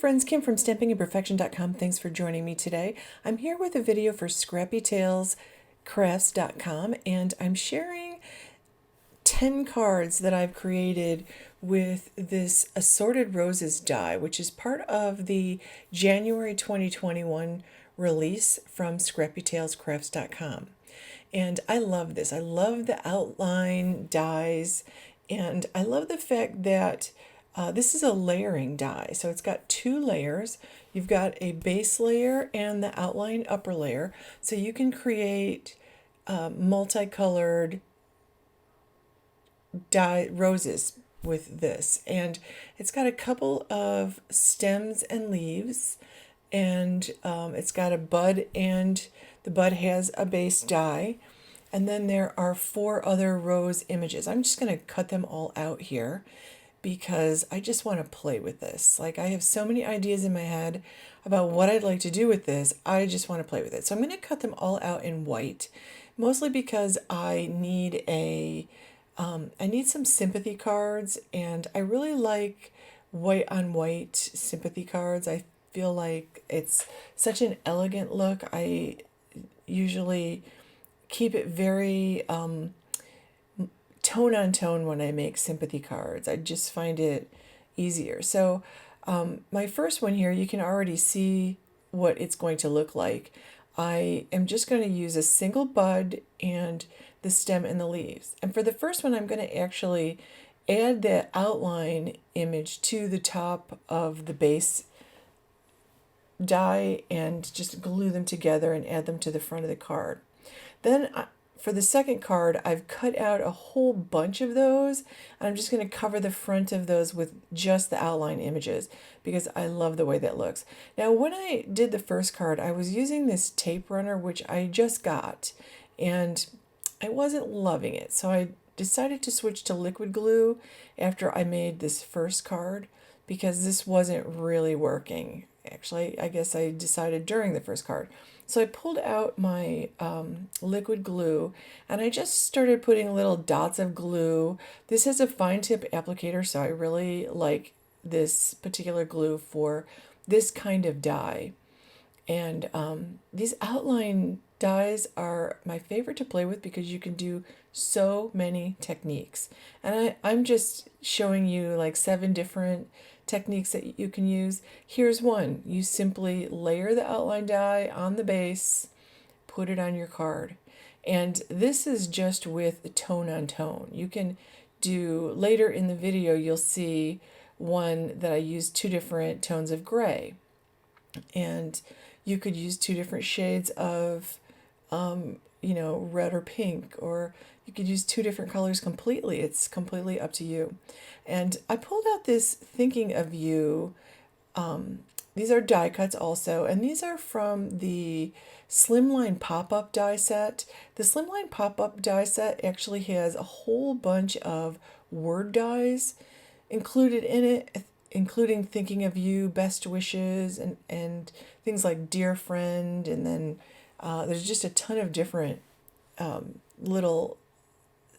friends, Kim from stampingandperfection.com. Thanks for joining me today. I'm here with a video for scrappytailscrafts.com, and I'm sharing 10 cards that I've created with this Assorted Roses die, which is part of the January 2021 release from scrappytailscrafts.com. And I love this. I love the outline dies, and I love the fact that this is a layering die. So it's got two layers. You've got a base layer and the outline upper layer. So you can create multicolored die roses with this. And it's got a couple of stems and leaves, and it's got a bud, and the bud has a base die. And then there are 4 other rose images. I'm just going to cut them all out here because I just want to play with this. Like, I have so many ideas in my head about what I'd like to do with this. I just want to play with it. So I'm going to cut them all out in white, mostly because I need I need some sympathy cards, and I really like white on white sympathy cards. I feel like it's such an elegant look. I usually keep it very tone on tone when I make sympathy cards. I just find it easier. So my first one here, you can already see what it's going to look like. I am just going to use a single bud and the stem and the leaves. And for the first one, I'm going to actually add the outline image to the top of the base die and just glue them together and add them to the front of the card. Then for the second card, I've cut out a whole bunch of those, and I'm just going to cover the front of those with just the outline images because I love the way that looks. Now, when I did the first card, I was using this tape runner, which I just got, and I wasn't loving it. So I decided to switch to liquid glue after I made this first card because this wasn't really working. Actually, I guess I decided during the first card. So I pulled out my liquid glue, and I just started putting little dots of glue. This has a fine tip applicator, so I really like this particular glue for this kind of die. And these outline dies are my favorite to play with because you can do so many techniques. And I'm just showing you like 7 different techniques that you can use. Here's one. You simply layer the outline die on the base, put it on your card. And this is just with tone on tone. You can do, later in the video, you'll see one that I used 2 different tones of gray. And you could use 2 different shades of, red or pink, or you could use 2 different colors completely. It's completely up to you. And I pulled out this Thinking of You. These are die cuts also, and these are from the Slimline pop-up die set. The Slimline pop-up die set actually has a whole bunch of word dies included in it, including Thinking of You, Best Wishes, and things like Dear Friend, and then there's just a ton of different little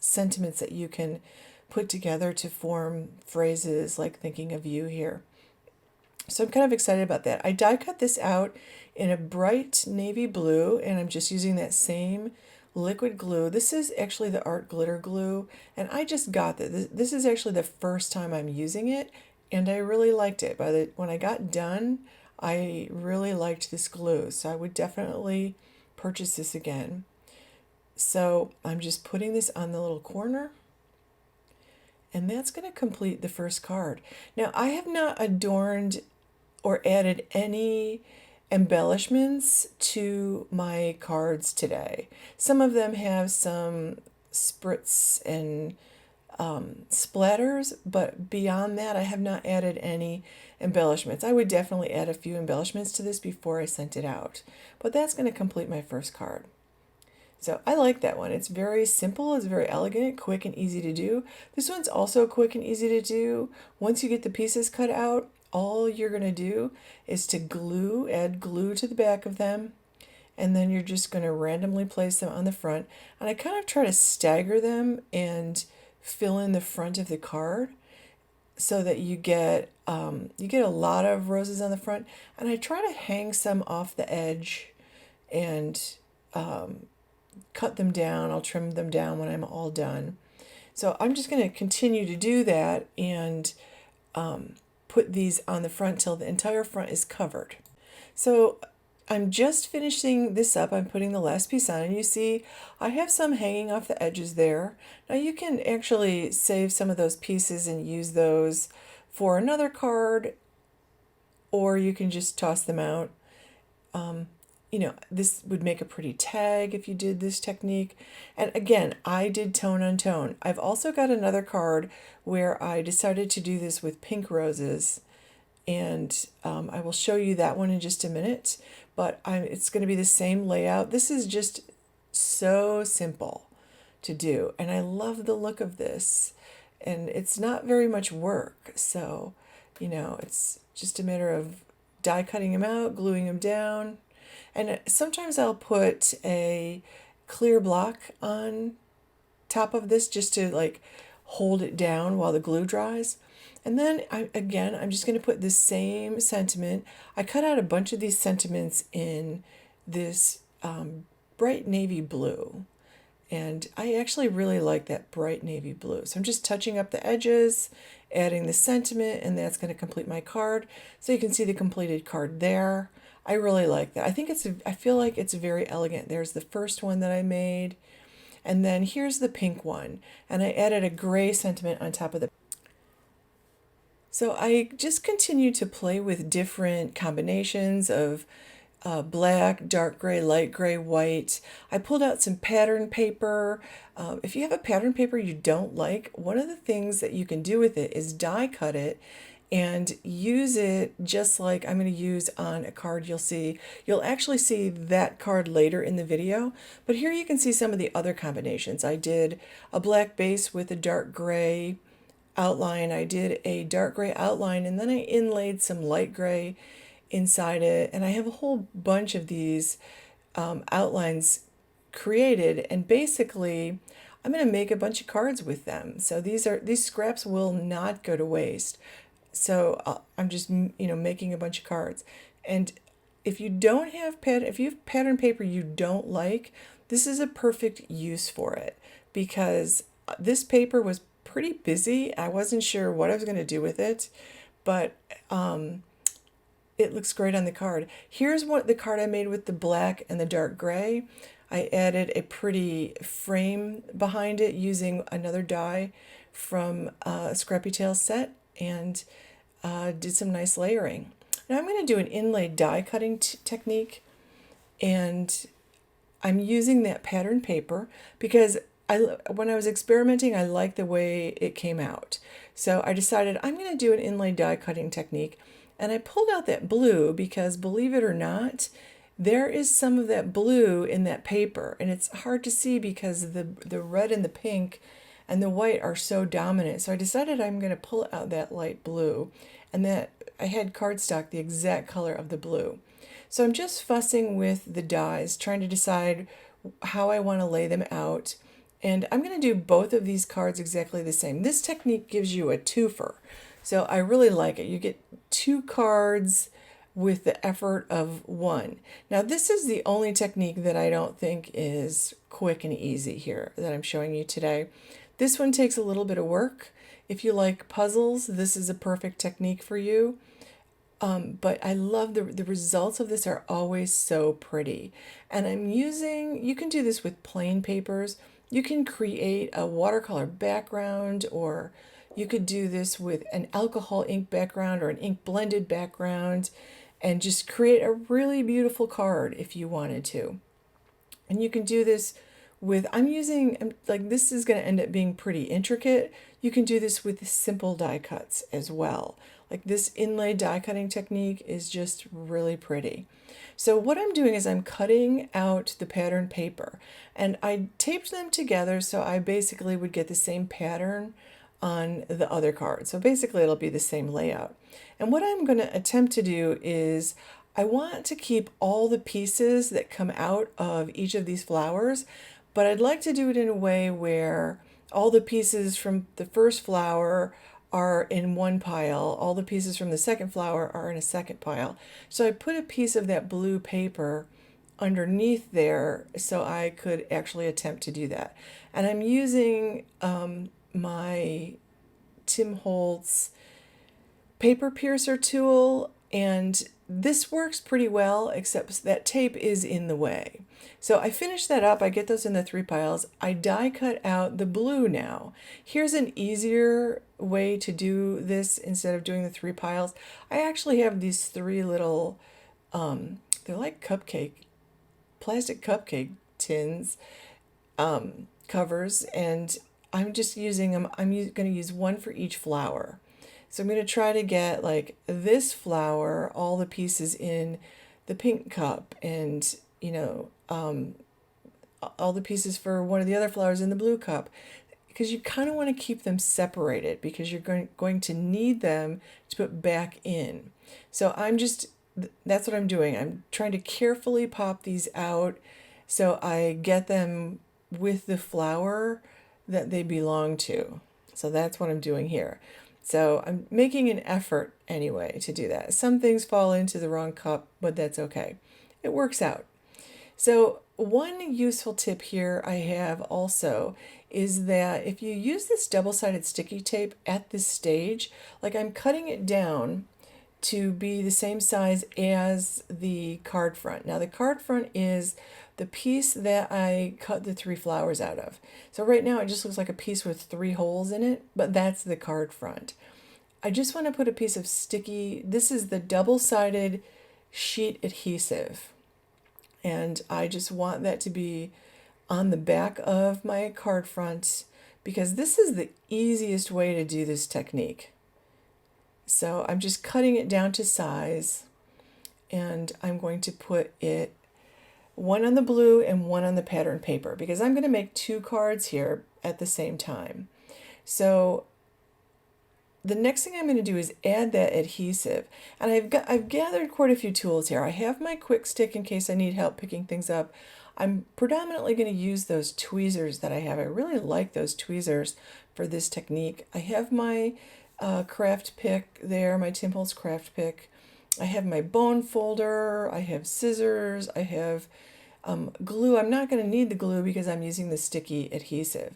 sentiments that you can put together to form phrases like Thinking of You here. So I'm kind of excited about that. I die cut this out in a bright navy blue, and I'm just using that same liquid glue. This is actually the Art Glitter glue, and I just got this. This is actually the first time I'm using it, and I really liked it. When I got done, I really liked this glue, so I would definitely purchase this again. So I'm just putting this on the little corner, and that's going to complete the first card. Now, I have not adorned or added any embellishments to my cards today. Some of them have some spritz and splatters, but beyond that, I have not added any embellishments. I would definitely add a few embellishments to this before I sent it out, but that's going to complete my first card. So I like that one. It's very simple, it's very elegant, quick and easy to do. This one's also quick and easy to do. Once you get the pieces cut out, all you're going to do is to add glue to the back of them, and then you're just going to randomly place them on the front. And I kind of try to stagger them and fill in the front of the card. so that you get a lot of roses on the front. And I try to hang some off the edge and cut them down. I'll trim them down when I'm all done. So I'm just going to continue to do that and put these on the front till the entire front is covered. So I'm just finishing this up. I'm putting the last piece on, and you see I have some hanging off the edges there. Now you can actually save some of those pieces and use those for another card, or you can just toss them out. This would make a pretty tag if you did this technique. And again, I did tone on tone. I've also got another card where I decided to do this with pink roses, and I will show you that one in just a minute, but it's going to be the same layout. This is just so simple to do, and I love the look of this, and it's not very much work, so it's just a matter of die cutting them out, gluing them down, and sometimes I'll put a clear block on top of this just to like hold it down while the glue dries. And then I'm just going to put the same sentiment. I cut out a bunch of these sentiments in this bright navy blue. And I actually really like that bright navy blue. So I'm just touching up the edges, adding the sentiment, and that's going to complete my card. So you can see the completed card there. I really like that. I feel like it's very elegant. There's the first one that I made. And then here's the pink one. And I added a gray sentiment on top of the. So I just continue to play with different combinations of black, dark gray, light gray, white. I pulled out some pattern paper. If you have a pattern paper you don't like, one of the things that you can do with it is die cut it and use it just like I'm going to use on a card you'll see. You'll actually see that card later in the video, but here you can see some of the other combinations. I did a black base with a dark gray outline. I did a dark gray outline, and then I inlaid some light gray inside it, and I have a whole bunch of these outlines created, and basically I'm going to make a bunch of cards with them. So these scraps will not go to waste. So I'm just making a bunch of cards. And if you have pattern paper you don't like, this is a perfect use for it, because this paper was pretty busy. I wasn't sure what I was going to do with it, but it looks great on the card. Here's what the card I made with the black and the dark gray. I added a pretty frame behind it using another die from a Scrappy Tail set, and did some nice layering. Now I'm going to do an inlaid die cutting technique, and I'm using that pattern paper because when I was experimenting, I liked the way it came out. So I decided I'm going to do an inlaid die cutting technique, and I pulled out that blue because, believe it or not, there is some of that blue in that paper, and it's hard to see because the red and the pink and the white are so dominant. So I decided I'm going to pull out that light blue, and that I had cardstock the exact color of the blue. So I'm just fussing with the dies, trying to decide how I want to lay them out. And I'm going to do both of these cards exactly the same. This technique gives you a twofer. So I really like it. You get 2 cards with the effort of 1. Now this is the only technique that I don't think is quick and easy here that I'm showing you today. This one takes a little bit of work. If you like puzzles, this is a perfect technique for you. But I love the results of this are always so pretty. And you can do this with plain papers. You can create a watercolor background, or you could do this with an alcohol ink background or an ink blended background, and just create a really beautiful card if you wanted to. And you can do this with, this is going to end up being pretty intricate. You can do this with simple die cuts as well. Like this inlay die cutting technique is just really pretty. So what I'm doing is I'm cutting out the pattern paper, and I taped them together so I basically would get the same pattern on the other card. So basically it'll be the same layout. And what I'm going to attempt to do is I want to keep all the pieces that come out of each of these flowers, but I'd like to do it in a way where all the pieces from the first flower are in one pile. All the pieces from the second flower are in a second pile. So I put a piece of that blue paper underneath there so I could actually attempt to do that. And I'm using my Tim Holtz paper piercer tool, and this works pretty well, except that tape is in the way. So I finish that up. I get those in the 3 piles. I die cut out the blue now. Here's an easier way to do this instead of doing the 3 piles. I actually have these 3 little, they're like plastic cupcake tins, covers, and I'm just using them. I'm going to use one for each flower. So I'm going to try to get like this flower, all the pieces in the pink cup, and all the pieces for one of the other flowers in the blue cup, because you kind of want to keep them separated because you're going to need them to put back in. So that's what I'm doing. I'm trying to carefully pop these out so I get them with the flower that they belong to. So that's what I'm doing here. So I'm making an effort anyway to do that. Some things fall into the wrong cup, but that's okay. It works out. So one useful tip here I have also is that if you use this double-sided sticky tape at this stage, like I'm cutting it down to be the same size as the card front. Now the card front is the piece that I cut the 3 flowers out of. So right now it just looks like a piece with 3 holes in it, but that's the card front. I just want to put a piece of sticky, this is the double-sided sheet adhesive. And I just want that to be on the back of my card front because this is the easiest way to do this technique. So I'm just cutting it down to size, and I'm going to put it one on the blue and one on the pattern paper because I'm going to make 2 cards here at the same time. So the next thing I'm going to do is add that adhesive, and I've gathered quite a few tools here. I have my quick stick in case I need help picking things up. I'm predominantly going to use those tweezers that I have. I really like those tweezers for this technique. I have my craft pick there, my Tim Holtz craft pick. I have my bone folder. I have scissors. I have glue. I'm not going to need the glue because I'm using the sticky adhesive.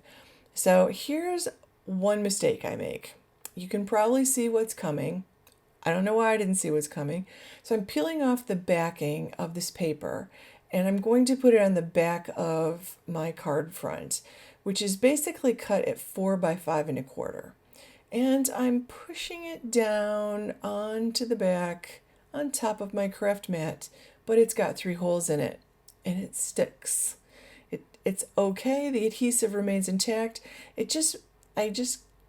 So here's one mistake I make. You can probably see what's coming. I don't know why I didn't see what's coming. So I'm peeling off the backing of this paper, and I'm going to put it on the back of my card front, which is basically cut at 4 by 5 1/4. And I'm pushing it down onto the back on top of my craft mat, but it's got 3 holes in it, and it sticks. It's okay. The adhesive remains intact. I just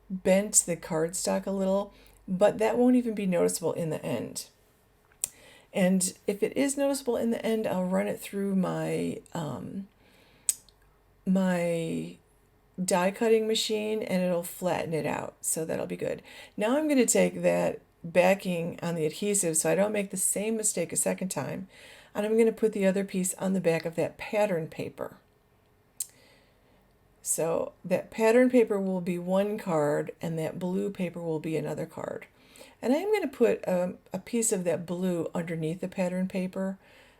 bent the cardstock a little, but that won't even be noticeable in the end. And if it is noticeable in the end, I'll run it through my my die cutting machine and it'll flatten it out. So that'll be good. Now I'm going to take that backing on the adhesive so I don't make the same mistake a second time, and I'm going to put the other piece on the back of that pattern paper. So that pattern paper will be one card and that blue paper will be another card. And I'm going to put a piece of that blue underneath the pattern paper,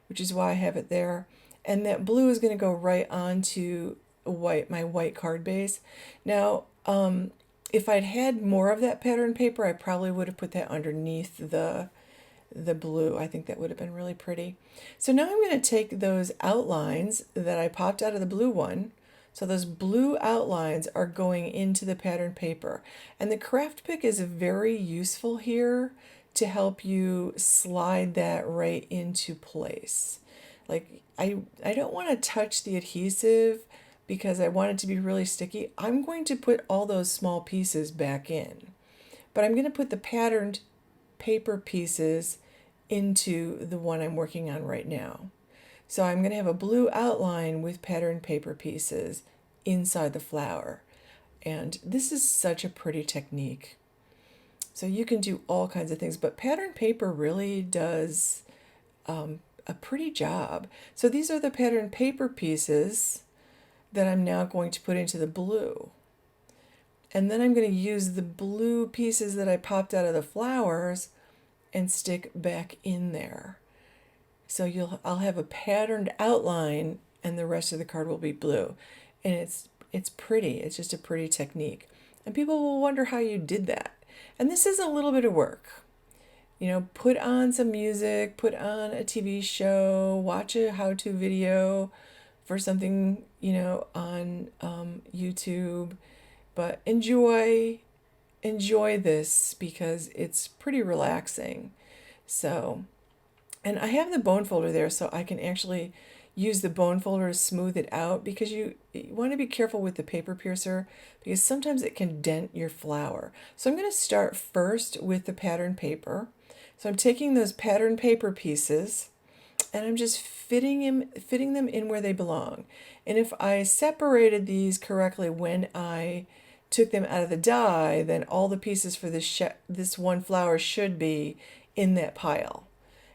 which is why I have it there. And that blue is going to go right onto my white card base. Now, if I'd had more of that pattern paper, I probably would have put that underneath the blue. I think that would have been really pretty. So now I'm going to take those outlines that I popped out of the blue one. So those blue outlines are going into the pattern paper. And the craft pick is very useful here to help you slide that right into place. Like I don't want to touch the adhesive because I want it to be really sticky. I'm going to put all those small pieces back in. But I'm going to put the patterned paper pieces into the one I'm working on right now. So I'm going to have a blue outline with patterned paper pieces inside the flower. And this is such a pretty technique. So you can do all kinds of things, but patterned paper really does a pretty job. So these are the patterned paper pieces that I'm now going to put into the blue. And then I'm going to use the blue pieces that I popped out of the flowers and stick back in there. So I'll have a patterned outline and the rest of the card will be blue. And it's pretty. It's just a pretty technique. And people will wonder how you did that. And this is a little bit of work. Put on some music, put on a TV show, watch a how-to video for something, on YouTube. But enjoy this because it's pretty relaxing. So, and I have the bone folder there so I can actually use the bone folder to smooth it out because you want to be careful with the paper piercer because sometimes it can dent your flower. So I'm going to start first with the pattern paper. So I'm taking those pattern paper pieces and I'm just fitting them in where they belong. And if I separated these correctly when I took them out of the die, then all the pieces for this one flower should be in that pile.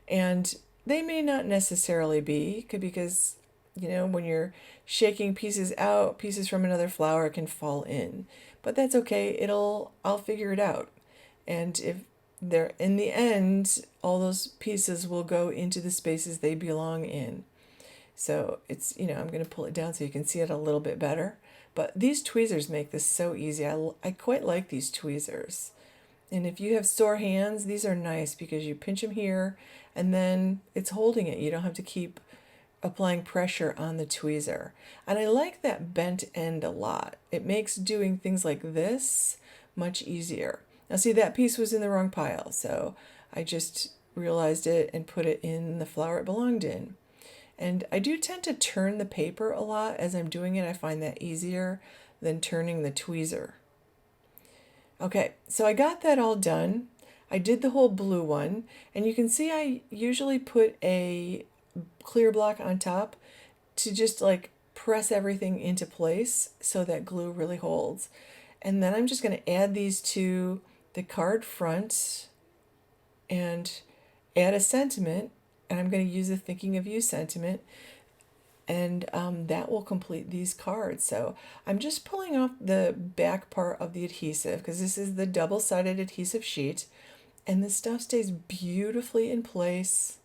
And they may not necessarily be because, when you're shaking pieces out, pieces from another flower can fall in. But that's okay. I'll figure it out. And if they're in the end, all those pieces will go into the spaces they belong in. So I'm going to pull it down so you can see it a little bit better. But these tweezers make this so easy. I quite like these tweezers. And if you have sore hands, these are nice because you pinch them here and then it's holding it. You don't have to keep applying pressure on the tweezer. And I like that bent end a lot. It makes doing things like this much easier. Now see, that piece was in the wrong pile, so I just realized it and put it in the flower it belonged in. And I do tend to turn the paper a lot as I'm doing it. I find that easier than turning the tweezer. Okay, so I got that all done. I did the whole blue one, and you can see I usually put a clear block on top to just like press everything into place so that glue really holds. And then I'm just going to add these to the card front and add a sentiment, and I'm going to use a thinking of you sentiment, and that will complete these cards. So I'm just pulling off the back part of the adhesive because this is the double-sided adhesive sheet, and the stuff stays beautifully in place,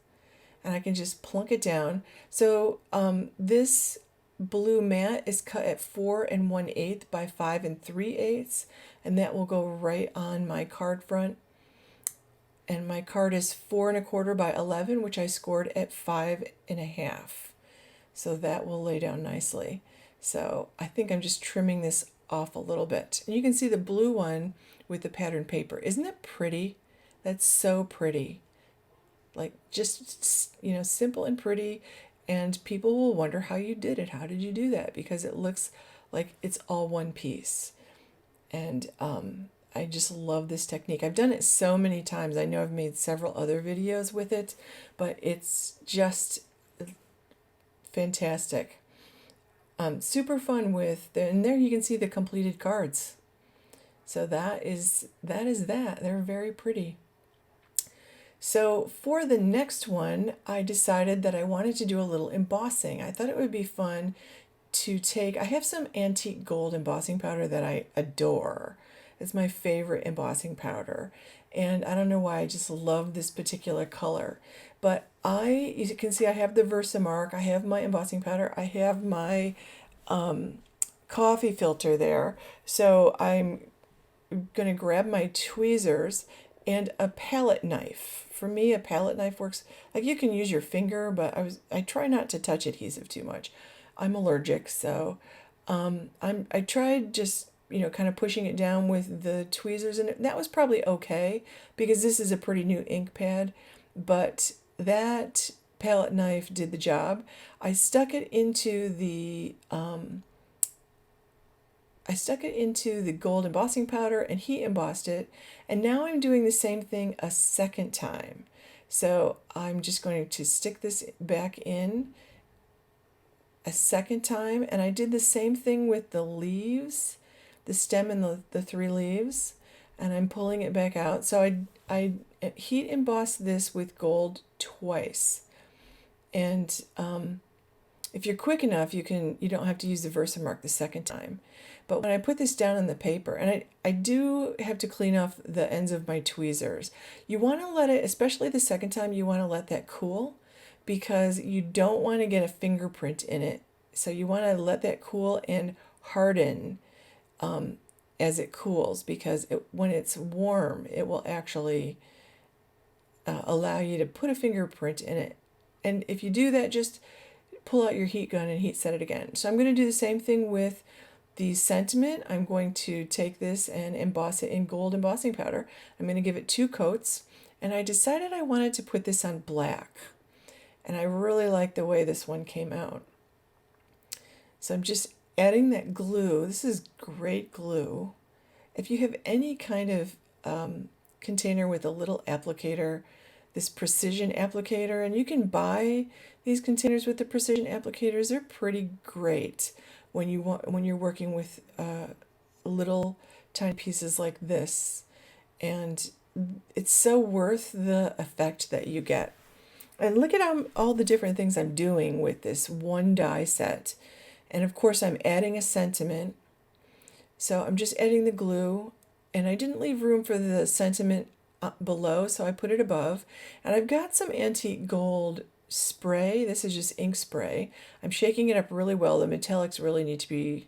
and I can just plunk it down. So this blue mat is cut at 4 1/8 by 5 3/8, and that will go right on my card front. And my card is 4 1/4 by 11, which I scored at 5 1/2. So that will lay down nicely. So I think I'm just trimming this off a little bit. And you can see the blue one with the pattern paper. Isn't that pretty? That's so pretty. Like just, simple and pretty. And people will wonder how you did it. How did you do that? Because it looks like it's all one piece. And I just love this technique. I've done it so many times. I know I've made several other videos with it, but it's just fantastic. Super fun and there you can see the completed cards. So that is that. They're very pretty. So for the next one, I decided that I wanted to do a little embossing. I thought it would be fun I have some antique gold embossing powder that I adore. It's my favorite embossing powder. And I don't know why, I just love this particular color. But you can see I have the Versamark, I have my embossing powder, I have my coffee filter there. So I'm going to grab my tweezers and a palette knife. For me, a palette knife works. Like you can use your finger, but I try not to touch adhesive too much. I'm allergic, so I tried just kind of pushing it down with the tweezers, and that was probably okay because this is a pretty new ink pad, but that palette knife did the job. I stuck it into the gold embossing powder and heat embossed it, and now I'm doing the same thing a second time. So I'm just going to stick this back in a second time, and I did the same thing with the leaves, the stem and the 3 leaves, and I'm pulling it back out. So I heat embossed this with gold twice, and if you're quick enough, you don't have to use the Versamark the second time. But when I put this down on the paper, and I do have to clean off the ends of my tweezers, you want to let it, especially the second time, you want to let that cool because you don't want to get a fingerprint in it. So you want to let that cool and harden as it cools because when it's warm, it will actually allow you to put a fingerprint in it. And if you do that, just pull out your heat gun and heat set it again. So I'm going to do the same thing with the sentiment. I'm going to take this and emboss it in gold embossing powder. I'm going to give it 2 coats, and I decided I wanted to put this on black. And I really like the way this one came out. So I'm just adding that glue. This is great glue. If you have any kind of container with a little applicator, this precision applicator, and you can buy these containers with the precision applicators, they're pretty great when you're working with little tiny pieces like this, and it's so worth the effect that you get. And look at all the different things I'm doing with this one die set. And of course I'm adding a sentiment. So I'm just adding the glue, and I didn't leave room for the sentiment below, so I put it above. And I've got some antique gold spray. This is just ink spray. I'm shaking it up really well. The metallics really need to be,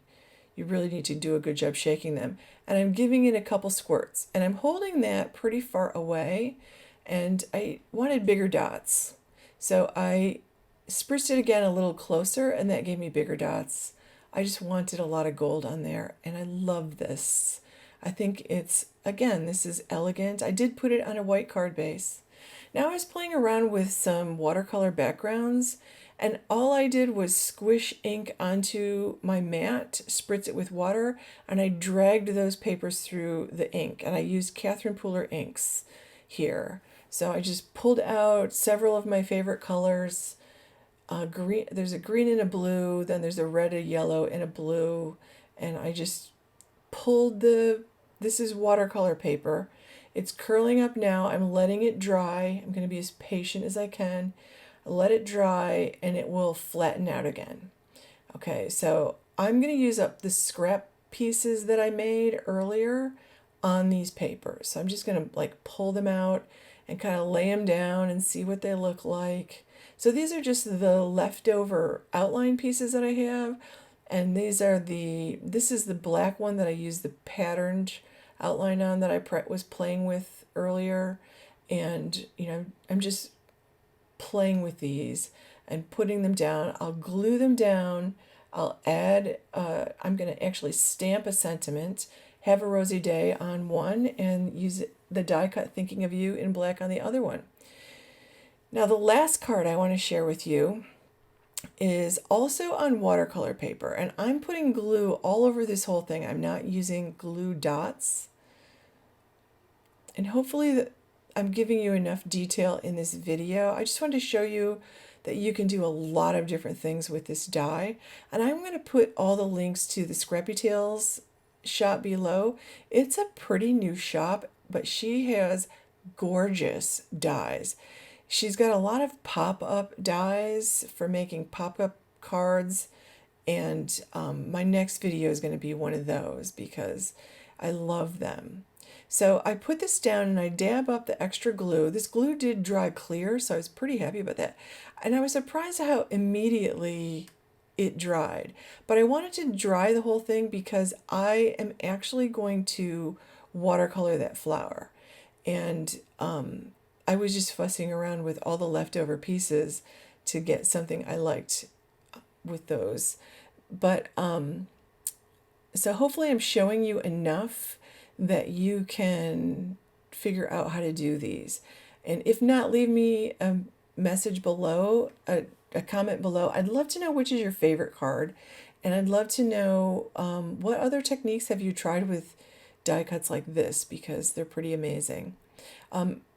you really need to do a good job shaking them. And I'm giving it a couple squirts. And I'm holding that pretty far away, and I wanted bigger dots. So I spritzed it again a little closer, and that gave me bigger dots. I just wanted a lot of gold on there, and I love this. I think it's, again, this is elegant. I did put it on a white card base. Now I was playing around with some watercolor backgrounds, and all I did was squish ink onto my mat, spritz it with water, and I dragged those papers through the ink, and I used Catherine Pooler inks here. So I just pulled out several of my favorite colors. Green, there's a green and a blue, then there's a red, a yellow, and a blue, and I just pulled this is watercolor paper. It's curling up now. I'm letting it dry. I'm going to be as patient as I can. Let it dry, and it will flatten out again. Okay, so I'm going to use up the scrap pieces that I made earlier on these papers. So I'm just going to like pull them out and kind of lay them down and see what they look like. So these are just the leftover outline pieces that I have, and this is the black one that I used the patterned outline on that I was playing with earlier, and I'm just playing with these and putting them down. I'll glue them down. I'll add, I'm going to actually stamp a sentiment, have a rosy day on one, and use the die cut Thinking of You in black on the other one. Now the last card I want to share with you is also on watercolor paper, and I'm putting glue all over this whole thing. I'm not using glue dots, and hopefully I'm giving you enough detail in this video. I just wanted to show you that you can do a lot of different things with this die, and I'm going to put all the links to the Scrappy Tales shop below. It's a pretty new shop, but she has gorgeous dies. She's got a lot of pop-up dies for making pop-up cards, and my next video is going to be one of those because I love them. So I put this down and I dab up the extra glue. This glue did dry clear, so I was pretty happy about that. And I was surprised how immediately it dried. But I wanted to dry the whole thing because I am actually going to watercolor that flower. And I was just fussing around with all the leftover pieces to get something I liked with those. But so hopefully I'm showing you enough that you can figure out how to do these. And if not, leave me a message below, a comment below. I'd love to know which is your favorite card, and I'd love to know what other techniques have you tried with die cuts like this, because they're pretty amazing.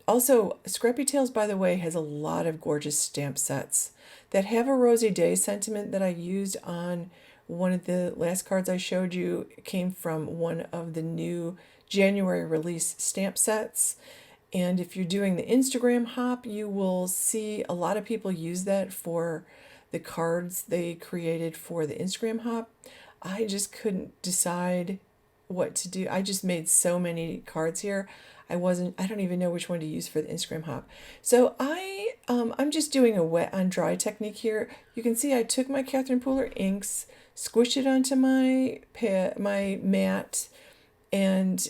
Also, Scrappy Tales, by the way, has a lot of gorgeous stamp sets that have a Rosy Day sentiment that I used on one of the last cards I showed you. It came from one of the new January release stamp sets. And if you're doing the Instagram hop, you will see a lot of people use that for the cards they created for the Instagram hop, I just couldn't decide what to do. I just made so many cards here. I don't even know which one to use for the Instagram hop. So I'm just doing a wet on dry technique here. You can see I took my Catherine Pooler inks, squished it onto my mat, and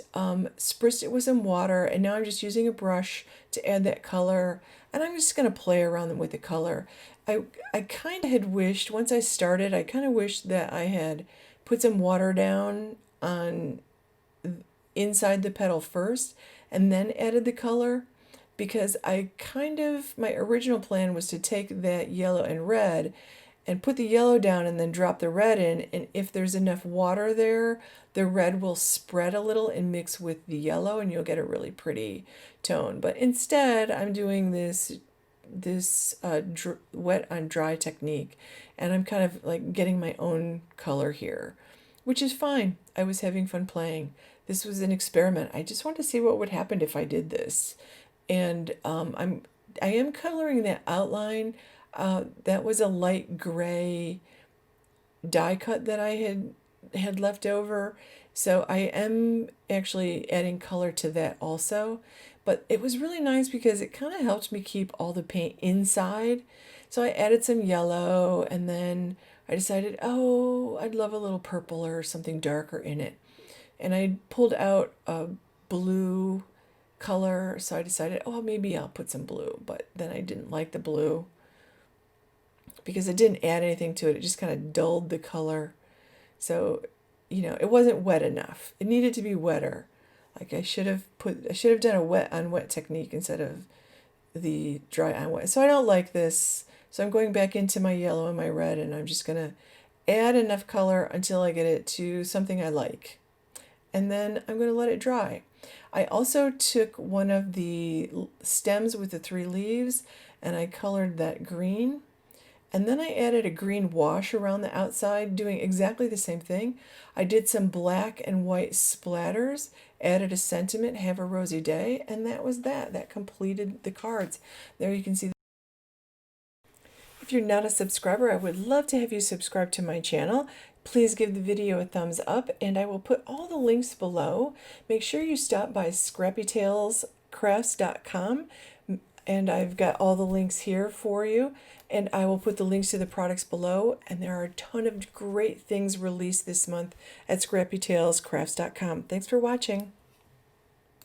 spritzed it with some water, and now I'm just using a brush to add that color, and I'm just going to play around with the color. I kind of had wished, once I started, I kind of wished that I had put some water down on inside the petal first and then added the color, because my original plan was to take that yellow and red and put the yellow down and then drop the red in, and if there's enough water there, the red will spread a little and mix with the yellow and you'll get a really pretty tone. But instead I'm doing this wet on dry technique, and I'm kind of like getting my own color here, which is fine. I was having fun playing. This was an experiment. I just wanted to see what would happen if I did this. And I am coloring that outline. That was a light gray die cut that I had left over. So I am actually adding color to that also. But it was really nice because it kind of helped me keep all the paint inside. So I added some yellow, and then I decided, oh, I'd love a little purple or something darker in it. And I pulled out a blue color, so I decided, oh, maybe I'll put some blue. But then I didn't like the blue because it didn't add anything to it. It just kind of dulled the color. So, it wasn't wet enough. It needed to be wetter. Like I should have done a wet on wet technique instead of the dry on wet. So I don't like this. So I'm going back into my yellow and my red, and I'm just going to add enough color until I get it to something I like. And then I'm going to let it dry. I also took one of the stems with the 3 leaves and I colored that green. And then I added a green wash around the outside, doing exactly the same thing. I did some black and white splatters, added a sentiment, have a rosy day, and that was that. That completed the cards. There you can see. If you're not a subscriber, I would love to have you subscribe to my channel. Please give the video a thumbs up, and I will put all the links below. Make sure you stop by scrappytailscrafts.com, and I've got all the links here for you, and I will put the links to the products below, and there are a ton of great things released this month at scrappytailscrafts.com. Thanks for watching.